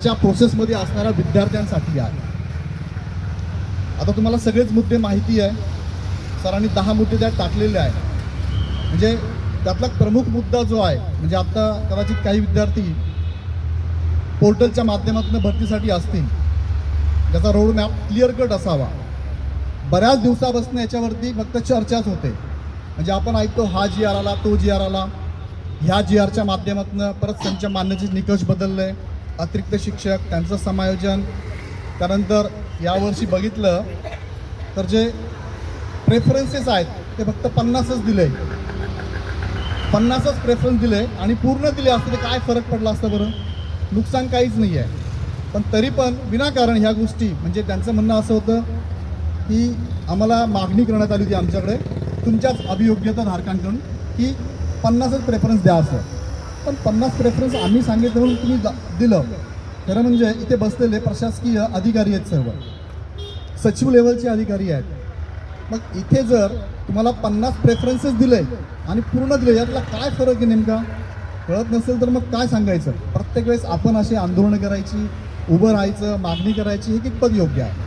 ह्याच्या प्रोसेसमध्ये असणाऱ्या विद्यार्थ्यांसाठी आहे. आता तुम्हाला सगळेच मुद्दे माहिती आहे. सरांनी 10 मुद्दे त्यात टाकलेले आहे. म्हणजे त्यातला प्रमुख मुद्दा जो आहे, म्हणजे आता कदाचित काही विद्यार्थी पोर्टलच्या माध्यमातून भरतीसाठी असतील, ज्याचा रोड मॅप क्लिअर कट असावा. बऱ्याच दिवसापासून याच्यावरती फक्त चर्चाच होते. म्हणजे आपण ऐकतो हा जी आर आला, तो जी आर आला, ह्या जी आरच्या माध्यमातून परत संच मान्यतेचे निकष बदलले, अतिरिक्त शिक्षक त्यांचं समायोजन. त्यानंतर यावर्षी बघितलं तर जे प्रेफरन्सेस आहेत ते फक्त 50च दिले, 50च प्रेफरन्स दिले आणि पूर्ण दिले असते तर काय फरक पडला असतं बरं? नुकसान काहीच नाही आहे. पण तरी पण विनाकारण ह्या गोष्टी, म्हणजे त्यांचं म्हणणं असं होतं की आम्हाला मागणी करण्यात आली होती आमच्याकडे तुमच्याच अभियोग्यता धारकांकडून की 50च प्रेफरन्स द्या असं. पण 50 प्रेफरन्स आम्ही सांगितलं म्हणून तुम्ही दिलं. खरं म्हणजे इथे बसलेले प्रशासकीय अधिकारी आहेत, सर्व सचिव लेवलचे अधिकारी आहेत. मग इथे जर तुम्हाला 50 प्रेफरन्सेस दिले आणि पूर्ण दिले, यातला काय फरक आहे नेमका कळत नसेल तर मग काय सांगायचं? प्रत्येक वेळेस आपण अशी आंदोलनं करायची, उभं राहायचं, मागणी करायची, हे कितपत योग्य आहे?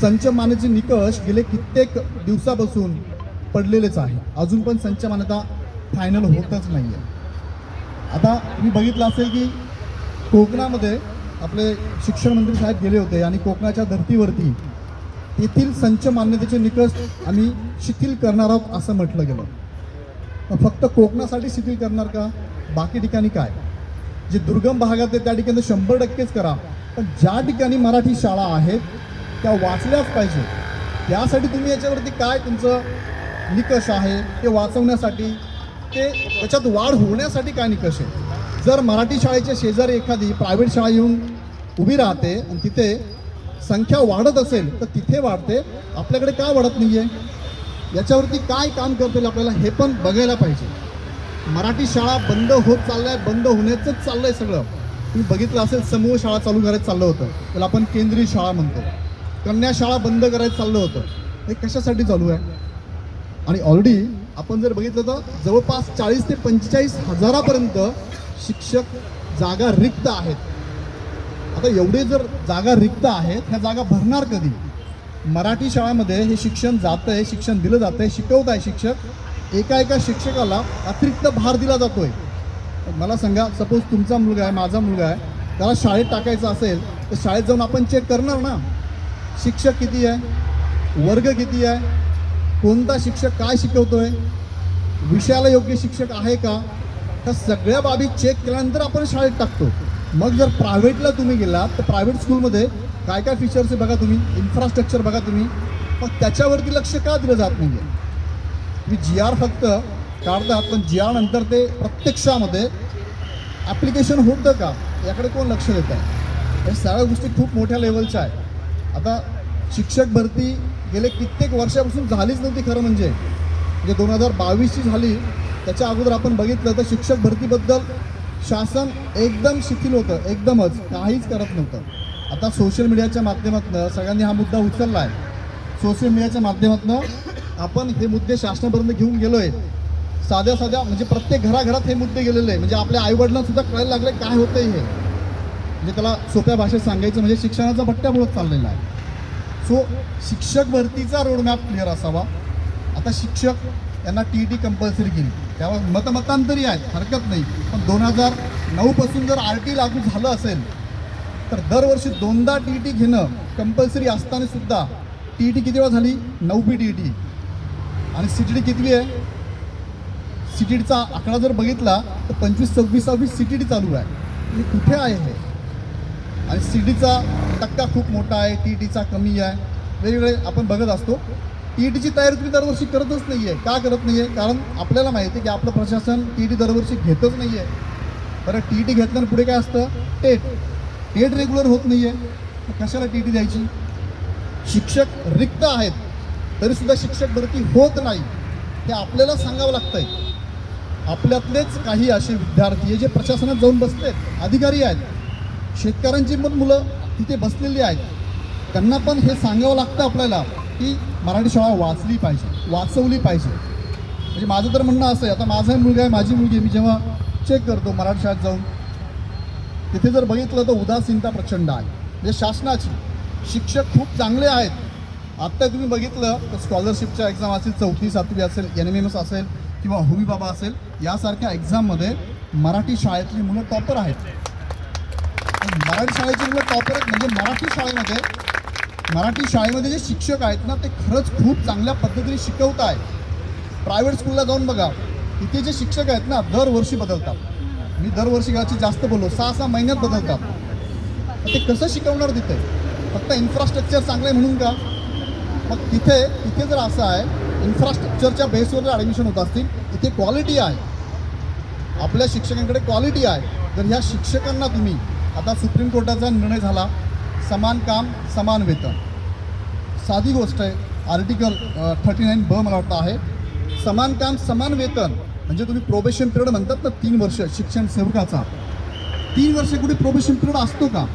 संच मान्यतेचे निकष गेले कित्येक दिवसापासून पडलेलेच आहे. अजून पण संच मान्यता फायनल होतच नाही आहे. आता तुम्ही बघितलं असेल की कोकणामध्ये आपले शिक्षण मंत्री साहेब गेले होते आणि कोकणाच्या धर्तीवरती तेथील संच मान्यतेचे निकष आम्ही शिथिल करणार आहोत असं म्हटलं गेलं. पण फक्त कोकणासाठी शिथिल करणार का? बाकी ठिकाणी काय? जे दुर्गम भागात आहे त्या ठिकाणी 100%च करा. पण ज्या ठिकाणी मराठी शाळा आहेत त्या वाचल्याच पाहिजे. त्यासाठी तुम्ही याच्यावरती काय तुमचं निकष आहे ते वाचवण्यासाठी, ते त्याच्यात वाढ होण्यासाठी काय निकष आहे? जर मराठी शाळेच्या शेजारी एखादी प्रायव्हेट शाळा येऊन उभी राहते आणि तिथे संख्या वाढत असेल तर तिथे वाढते, आपल्याकडे का वाढत नाही आहे? याच्यावरती काय काम करतील आपल्याला हे पण बघायला पाहिजे. मराठी शाळा बंद होत चालल्या, बंद होण्याचंच चाललं आहे सगळं. तुम्ही बघितलं असेल समूह शाळा चालू करायचं चाललं होतं, त्याला आपण केंद्रीय शाळा म्हणतो. कन्या शाळा बंद करायचं चाललं होतं. हे कशासाठी चालू आहे? आणि ऑलरेडी आपण जर बघितलं तर जवळपास 40 ते 45 हजारापर्यंत शिक्षक जागा रिक्त आहेत. आता एवढे जर जागा रिक्त आहेत, ह्या जागा भरणार कधी? मराठी शाळामध्ये हे शिक्षण जातं आहे, शिक्षण दिलं जातं आहे, शिकवत आहे शिक्षक. एका शिक्षकाला अतिरिक्त भार दिला जातो आहे. मला सांगा, सपोज तुमचा मुलगा आहे, माझा मुलगा आहे, त्याला शाळेत टाकायचं असेल तर शाळेत जाऊन आपण चेक करणार ना, शिक्षक किती आहे, वर्ग किती आहे, कोणता शिक्षक काय शिकवतो आहे, विषयाला योग्य शिक्षक आहे का, त्या सगळ्या बाबी चेक केल्यानंतर आपण शाळेत टाकतो. मग जर प्रायव्हेटला तुम्ही गेलात तर प्रायव्हेट स्कूलमध्ये काय काय फीचर्स आहे बघा तुम्ही, इन्फ्रास्ट्रक्चर बघा तुम्ही, मग त्याच्यावरती लक्ष का दिलं जात नाही आहे? तुम्ही जी आर फक्त काढतात, पण जी आर नंतर ते प्रत्यक्षामध्ये ॲप्लिकेशन होतं का याकडे कोण लक्ष देत आहे? या सगळ्या गोष्टी खूप मोठ्या लेवलच्या आहे. आता शिक्षक भरती गेले कित्येक वर्षापासून झालीच नव्हती खरं म्हणजे 2022ची झाली. त्याच्या अगोदर आपण बघितलं तर शिक्षक भरतीबद्दल शासन एकदम शिथिल होतं, एकदमच काहीच करत नव्हतं. आता सोशल मीडियाच्या माध्यमातून सगळ्यांनी हा मुद्दा उचलला आहे. सोशल मीडियाच्या माध्यमातून आपण हे मुद्दे शासनापर्यंत घेऊन गेलो आहे. साध्या म्हणजे प्रत्येक घराघरात हे मुद्दे गेलेले आहे. म्हणजे आपल्या आईवडिलांना सुद्धा कळायला लागले काय होतं हे. म्हणजे त्याला सोप्या भाषेत सांगायचं म्हणजे शिक्षणाचा भट्ट्या बुडत चाललेला आहे. सो शिक्षक भरतीचा रोडमॅप क्लिअर असावा. आता शिक्षक यांना TET कंपल्सरी केली, त्यावर मतमतांतरी आहेत, हरकत नाही. पण 2009पासून जर RT लागू झालं असेल तर दरवर्षी 2दा TET घेणं कंपल्सरी असताना सुद्धा TET किती वेळा झाली? 9वी TET. आणि CTT किती आहे? CTTचा आकडा जर बघितला तर 25-26वी CTT चालू आहे. म्हणजे कुठे आहे हे? आणि CTTचा टक्का खूप मोठा आहे, TETचा कमी आहे, वेगवेगळे आपण बघत असतो. TETची तयारी तुम्ही दरवर्षी करतच नाही आहे. का करत नाही आहे? कारण आपल्याला माहिती आहे की आपलं प्रशासन TET दरवर्षी घेतच नाही आहे. बरं, TET घेतल्यानं पुढे काय असतं? टेट रेग्युलर होत नाही आहे, कशाला TET द्यायची? शिक्षक रिक्त आहेत तरीसुद्धा शिक्षक भरती होत नाही, हे आपल्याला सांगावं लागतं आहे. आपल्यातलेच काही असे विद्यार्थी आहे जे प्रशासनात जाऊन बसलेत, अधिकारी आहेत, शेतकऱ्यांची पण मुलं तिथे बसलेली आहेत. त्यांना पण हे सांगावं लागतं आपल्याला की मराठी शाळा वाचली पाहिजे, वाचवली पाहिजे. म्हणजे माझं तर म्हणणं असं आहे, आता माझा मुलगा आहे, माझी मुलगी, मी जेव्हा चेक करतो मराठी शाळेत जाऊन तिथे जर बघितलं तर उदासीनता प्रचंड आहे, म्हणजे शासनाची. शिक्षक खूप चांगले आहेत. आत्ता तुम्ही बघितलं तर स्कॉलरशिपच्या एक्झाम असेल, 4थी 7वी असेल, NMMS असेल किंवा होमी बाबा असेल, यासारख्या एक्झाममध्ये मराठी शाळेतली मुलं टॉपर आहेत. मराठी शाळेची मुलं टॉपर आहेत म्हणजे मराठी शाळेमध्ये जे शिक्षक आहेत ना, ते खरंच खूप चांगल्या पद्धतीने शिकवत आहेत. प्रायव्हेट स्कूलला जाऊन बघा, इथे जे शिक्षक आहेत ना, दरवर्षी बदलतात. मी दरवर्षी घराची जास्त बोललो, 6-6 महिन्यात बदलतात. ते कसं शिकवणार तिथे? फक्त इन्फ्रास्ट्रक्चर चांगलं आहे म्हणून का? मग तिथे जर असं आहे, इन्फ्रास्ट्रक्चरच्या बेसवर जर ॲडमिशन होत असतील, इथे क्वालिटी आहे, आपल्या शिक्षकांकडे क्वालिटी आहे. जर ह्या शिक्षकांना तुम्ही, आता सुप्रीम कोर्टाचा निर्णय झाला, समान काम समान वेतन. साधी गोष्ट आहे, आर्टिकल 39B मला वाटतं आहे, समान काम समान वेतन. म्हणजे तुम्ही प्रोबेशन पिरियड म्हणतात ना, 3 वर्ष शिक्षण सेवकाचा, 3 वर्ष कुठे प्रोबेशन पिरियड असतो का?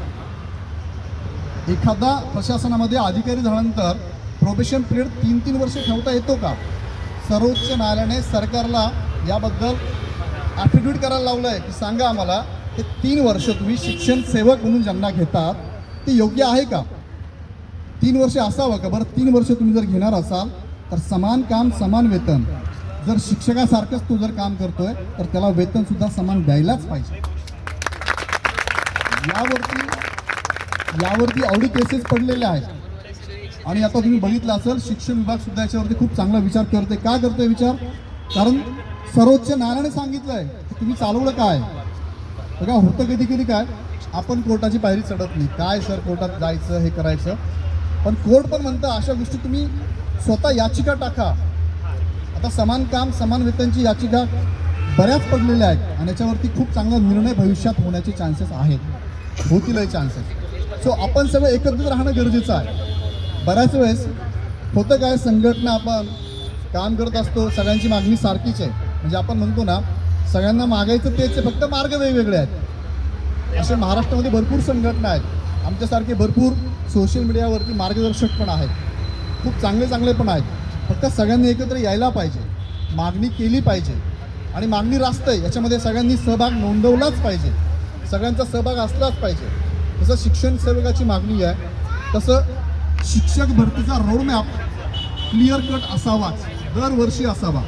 एखादा प्रशासनामध्ये अधिकारी झाल्यानंतर प्रोबेशन पिरियड 3-3 वर्ष ठेवता येतो का? सर्वोच्च न्यायालयाने सरकारला याबद्दल ॲफिडेविट करायला लावलं आहे की सांगा आम्हाला, हे 3 वर्ष तुम्ही शिक्षण सेवक म्हणून ज्यांना घेतात ते योग्य आहे का? 3 वर्ष असावं का? बरं, 3 वर्ष तुम्ही जर घेणार असाल तर समान काम समान वेतन. जर शिक्षकासारखंच तो जर काम करतोय तर त्याला वेतन सुद्धा समान द्यायलाच पाहिजे. यावरती ऑडी केसेस पडलेल्या आहेत. आणि आता तुम्ही बघितलं असेल, शिक्षण विभाग सुद्धा याच्यावरती खूप चांगला विचार करतोय. का करतोय विचार? कारण सर्वोच्च न्यायालयाने सांगितलंय तुम्ही चालवलं काय. बघा, होतं कधी कधी काय, आपण कोर्टाची पायरी चढत नाही, काय सर कोर्टात जायचं हे करायचं, पण कोर्ट पण म्हणतं अशा गोष्टी तुम्ही स्वतः याचिका टाका. आता समान काम समान वेतनची याचिका बऱ्याच पडलेल्या आहेत आणि याच्यावरती खूप चांगला निर्णय भविष्यात होण्याचे चान्सेस आहेत, होतीलही चान्सेस. सो आपण सगळं एकत्रित राहणं गरजेचं आहे. बऱ्याच वेळेस होतं काय, संघटना आपण काम करत असतो, सगळ्यांची मागणी सारखीच आहे. म्हणजे आपण म्हणतो ना, सगळ्यांना मागायचं तेच आहे, फक्त मार्ग वेगवेगळे आहेत. असे महाराष्ट्रामध्ये भरपूर संघटना आहेत, आमच्यासारखे भरपूर सोशल मीडियावरती मार्गदर्शक पण आहेत, खूप चांगले पण आहेत. फक्त सगळ्यांनी एकत्र यायला पाहिजे, मागणी केली पाहिजे. आणि मागणी रास्त आहे, याच्यामध्ये सगळ्यांनी सहभाग नोंदवलाच पाहिजे, सगळ्यांचा सहभाग असलाच पाहिजे. जसं शिक्षण सेवकाची मागणी आहे, तसं शिक्षक भरतीचा रोडमॅप क्लिअर कट असावाच, दरवर्षी असावा.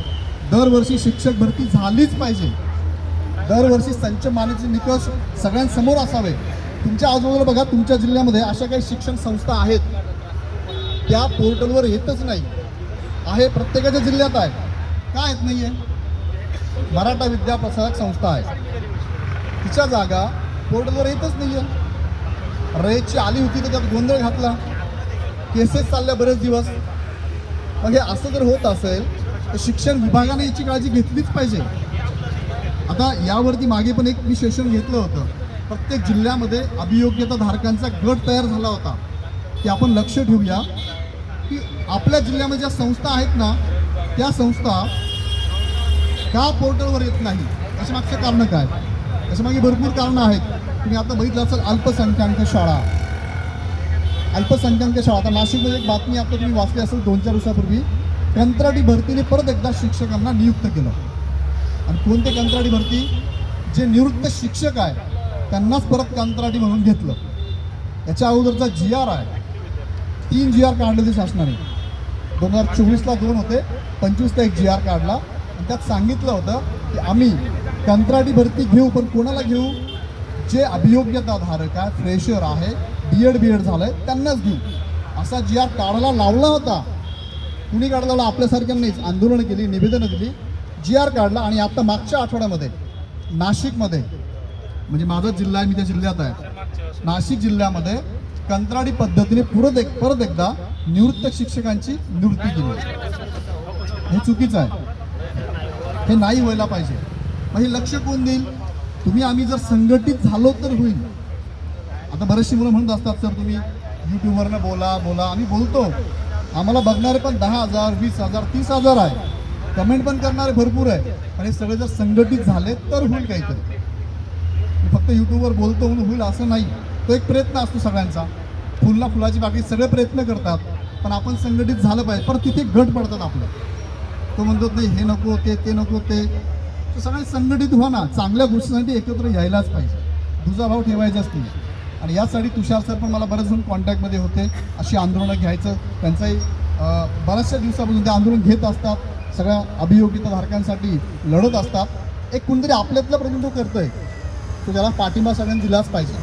दरवर्षी शिक्षक भरती झालीच पाहिजे. दरवर्षी संच मान्यतेचे निकष सगळ्यांसमोर असावे. तुमच्या आजूबाजूला बघा, तुमच्या जिल्ह्यामध्ये अशा काही शिक्षण संस्था आहेत, त्या पोर्टलवर येतच नाही. आहे प्रत्येकाच्या जिल्ह्यात आहे, का येत नाही आहे? मराठा विद्या प्रसारक संस्था आहे, तिच्या जागा पोर्टलवर येतच नाही आहे. रयतची आली होती तर त्यात गोंधळ घातला, केसेस चालल्या बरेच दिवस. मग हे असं जर होत असेल तर शिक्षण विभागाने याची काळजी घेतलीच पाहिजे. आता यावरती मागे पण एक मी सेशन घेतलं होतं, प्रत्येक जिल्ह्यामध्ये अभियोग्यताधारकांचा गट तयार झाला होता की आपण लक्ष ठेवूया की आपल्या जिल्ह्यामध्ये ज्या संस्था आहेत ना, त्या संस्था का पोर्टलवर येत नाही, याच्या मागचं कारण काय? याच्या मागे भरपूर कारणं आहेत. तुम्ही आता बघितलं असेल, अल्पसंख्याक शाळा. आता नाशिकमध्ये एक बातमी आता तुम्ही वाचली असेल 2-4 दिवसापूर्वी, कंत्राटी भरतीने परत एकदा शिक्षकांना नियुक्त केलं. आणि कोणते कंत्राटी भरती? जे निवृत्त शिक्षक आहे त्यांनाच परत कंत्राटी म्हणून घेतलं. याच्या अगोदरचा GR आहे, 3 GR काढले ते शासनाने. 2024ला 2 होते, 25ला एक GR काढला आणि त्यात सांगितलं होतं की आम्ही कंत्राटी भरती घेऊ, पण कोणाला घेऊ? जे अभियोग्यताधारक आहे, फ्रेशर आहे, B.Ed झालं आहे, त्यांनाच घेऊ, असा GR काढायला लावला होता. कुणी काढला लावला? आपल्यासारख्यांनीच आंदोलनं केली, निवेदनं दिली, GR काढला. आणि आता मागच्या आठवड्यामध्ये नाशिकमध्ये, म्हणजे माझा जिल्हा आहे, मी त्या जिल्ह्यात आहे, नाशिक जिल्ह्यामध्ये कंत्राटी पद्धतीने परत एकदा निवृत्त शिक्षकांची नियुक्ती केली. हे चुकीचं आहे, हे नाही व्हायला पाहिजे. मग हे लक्ष कोण देईल? तुम्ही आम्ही जर संघटित झालो तर होईल. आता बरेचशी मुलं म्हणत असतात, सर तुम्ही यूट्यूबवरनं बोला. आम्ही बोलतो, आम्हाला बघणारे पण 10,000, 20,000, 30,000 आहे, कमेंट पण करणारे भरपूर आहे. पण हे सगळे जर संघटित झाले तर होईल काहीतरी. फक्त यूट्यूबवर बोलतो म्हणून होईल असं नाही. तो एक प्रयत्न असतो सगळ्यांचा, फुलाची बाकी सगळे प्रयत्न करतात, पण आपण संघटित झालं पाहिजे. पण तिथे गट पडतात आपलं, तो म्हणतो नाही हे नको ते नको ते. तर सगळे संघटित व्हा ना, चांगल्या गोष्टीसाठी एकत्र यायलाच पाहिजे. दुजाभाव ठेवायचाच नाही. आणि यासाठी तुषार सर पण मला बरेच जण कॉन्टॅक्टमध्ये होते, अशी आंदोलनं घ्यायचं. त्यांचाही बऱ्याचशा दिवसापासून ते आंदोलन घेत असतात, सगळ्या अभियोगिताधारकांसाठी लढत असतात. एक कोणतरी आपल्यातलं प्रतिनिधित्व करतोय, तो त्याला पाठिंबा सगळ्यांनी दिलाच पाहिजे.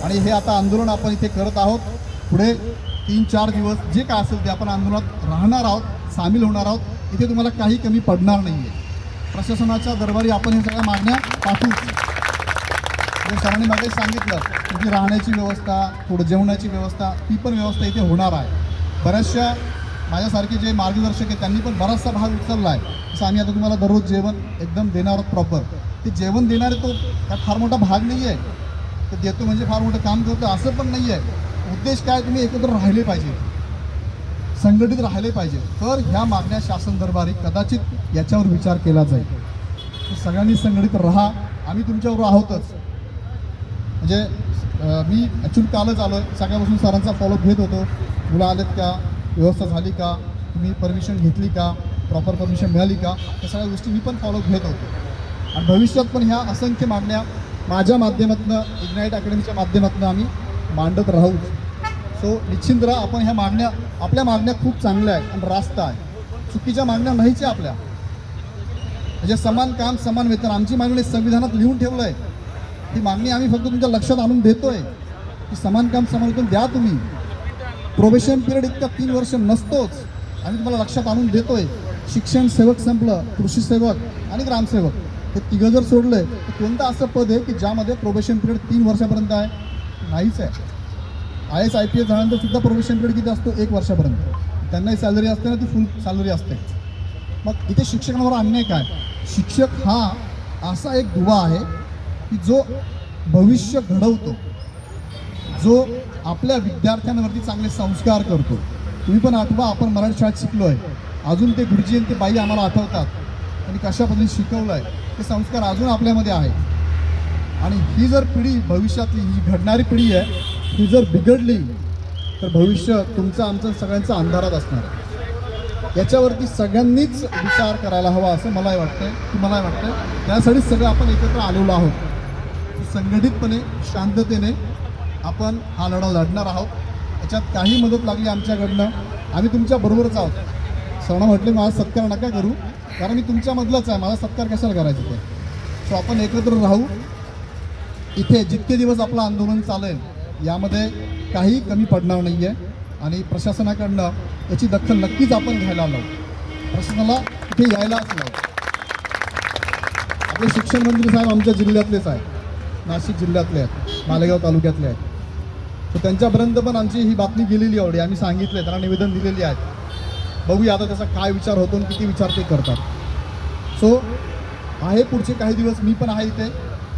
आणि हे आता आंदोलन आपण इथे करत आहोत. पुढे 3-4 दिवस जे काय असेल ते आपण आंदोलनात राहणार आहोत, सामील होणार आहोत. इथे तुम्हाला काही कमी पडणार नाही आहे. प्रशासनाच्या दरबारी आपण हे सगळ्या मागण्या पाठवूच. जे सरांनी मागे सांगितलं की राहण्याची व्यवस्था, थोडं जेवणाची व्यवस्था, ती पण व्यवस्था इथे होणार आहे. बऱ्याचशा माझ्यासारखे जे मार्गदर्शक आहेत त्यांनी पण बराचसा भाग उचलला आहे. जसं आम्ही आता तुम्हाला दररोज जेवण एकदम देणार आहोत प्रॉपर. ते जेवण देणारे तो काय फार मोठा भाग नाही आहे, ते देतो म्हणजे फार मोठं काम करतो असं पण नाही आहे. उद्देश काय, तुम्ही एकत्र राहिले पाहिजे, संघटित राहिले पाहिजे. तर ह्या मागण्या शासन दरबारी कदाचित याच्यावर विचार केला जाईल. तर सगळ्यांनी संघटित राहा, आम्ही तुमच्याबरोबर आहोतच. म्हणजे मी ॲक्च्युली कालच आलो आहे, सकाळपासून सरांचा फॉलोअप घेत होतो. मुलं आलेत का, व्यवस्था झाली का, तुम्ही परमिशन घेतली का, प्रॉपर परमिशन मिळाली का, या सगळ्या गोष्टी मी पण फॉलोअप घेत होतो. आणि भविष्यात पण ह्या असंख्य मागण्या माझ्या माध्यमातून, इग्नाईट अकॅडमीच्या माध्यमातून आम्ही मांडत राहू. सो निश्चिंत राहा. आपण ह्या मागण्या, आपल्या मागण्या खूप चांगल्या आहेत आणि रास्त आहे, चुकीच्या मागण्या नाहीच आहे आपल्या. म्हणजे समान काम समान वेतन आमची मागणी संविधानात लिहून ठेवलं आहे. ही मागणी आम्ही फक्त तुमच्या लक्षात आणून देतोय की समान काम समान वेतन द्या तुम्ही. प्रोबेशन पिरियड इतका 3 वर्ष नसतोच, आम्ही तुम्हाला लक्षात आणून देतोय. शिक्षण सेवक संपलं, कृषी सेवक आणि ग्रामसेवक हे तिघं जर सोडले तर कोणतं असं पद आहे की ज्यामध्ये प्रोबेशन पिरियड 3 वर्षापर्यंत आहे? नाहीच आहे. IAS IPS झाल्यानंतर सुद्धा प्रोबेशन पिरियड किती असतो? 1 वर्षापर्यंत. त्यांनाही सॅलरी असते ना, ती फुल सॅलरी असते. मग इथे शिक्षकांवर अन्याय काय? शिक्षक हा असा एक दुवा आहे की जो भविष्य घडवतो, जो आपल्या विद्यार्थ्यांवरती चांगले संस्कार करतो. तुम्ही पण आठवा, आपण मराठी शाळेत शिकलो आहे, अजून ते गुरुजी आणि ते बाई आम्हाला आठवतात आणि कशा पद्धतीने शिकवलं आहे, ते संस्कार अजून आपल्यामध्ये आहे. आणि ही जर पिढी भविष्यातली, ही घडणारी पिढी आहे, ही जर बिघडली तर भविष्य तुमचं आमचं सगळ्यांचं अंधारात असणार आहे. याच्यावरती सगळ्यांनीच विचार करायला हवा असं मलाही वाटतंय, तुम्हालाही वाटतंय. त्यासाठीच सगळं आपण एकत्र आलेलो आहोत. संघटितपणे, शांततेने आपण हा लढा लढणार आहोत. याच्यात काही मदत लागली आमच्याकडनं, आम्ही तुमच्या बरोबरच आहोत. सण म्हटले माझा सत्कार नका करू, कारण मी तुमच्यामधलाच आहे, माझा सत्कार कशाला करायचं ते. सो आपण एकत्र राहू. इथे जितके दिवस आपलं आंदोलन चालेल यामध्ये काही कमी पडणार नाही आहे. आणि प्रशासनाकडनं याची दखल नक्कीच आपण घ्यायला लावू, प्रशासनाला इथे यायलाच लावू. आपले शिक्षण मंत्री साहेब आमच्या जिल्ह्यातलेच आहेत, नाशिक जिल्ह्यातले आहेत, मालेगाव तालुक्यातले आहेत. तर त्यांच्यापर्यंत पण आमची ही बातमी गेलेली आवडी, आम्ही सांगितले, त्यांना निवेदन दिलेली आहेत. बघूया आता त्याचा काय विचार होतो आणि किती विचार ते करतात. सो आहे पुढचे काही दिवस मी पण आहे इथे.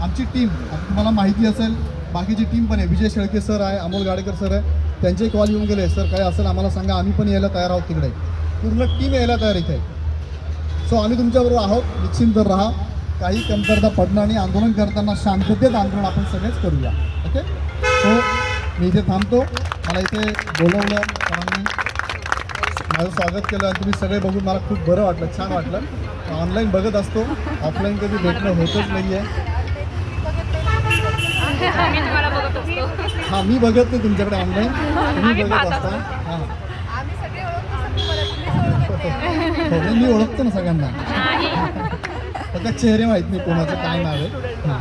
आमची टीम, आता तुम्हाला माहिती असेल, बाकीची टीम पण आहे. विजय शेळके सर आहे, अमोल गाडेकर सर आहे, त्यांचे कॉल येऊन गेले, सर काय असेल आम्हाला सांगा, आम्ही पण यायला तयार आहोत. तिकडे पूर्ण टीम यायला तयार इथे. सो आम्ही तुमच्याबरोबर आहोत, निश्चिंत राहा. काही कमतरता पडणार नाही. आंदोलन करताना शांततेत आंदोलन आपण सगळेच करूया. ओके. सो मी इथे थांबतो. मला इथे बोलवलं, सरांनी माझं स्वागत केलं आणि तुम्ही सगळे बघून मला खूप बरं वाटलं, छान वाटलं. ऑनलाईन बघत असतो, ऑफलाईन कधी भेटणं होतच नाही आहे. हां, मी बघत नाही तुमच्याकडे ऑनलाईन, तुम्ही बघत असता. हां, मी ओळखतो ना सगळ्यांना, फक्त चेहरे माहीत नाही कोणाचं काय नाव आहे. हां,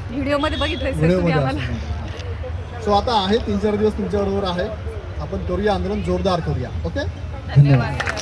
व्हिडिओमध्ये बघितलं व्हिडिओमध्ये. सो आता आहे 3-4 दिवस तुमच्याबरोबर आहे. आपण करूया आंदोलन, जोरदार करूया. ओके, धन्यवाद.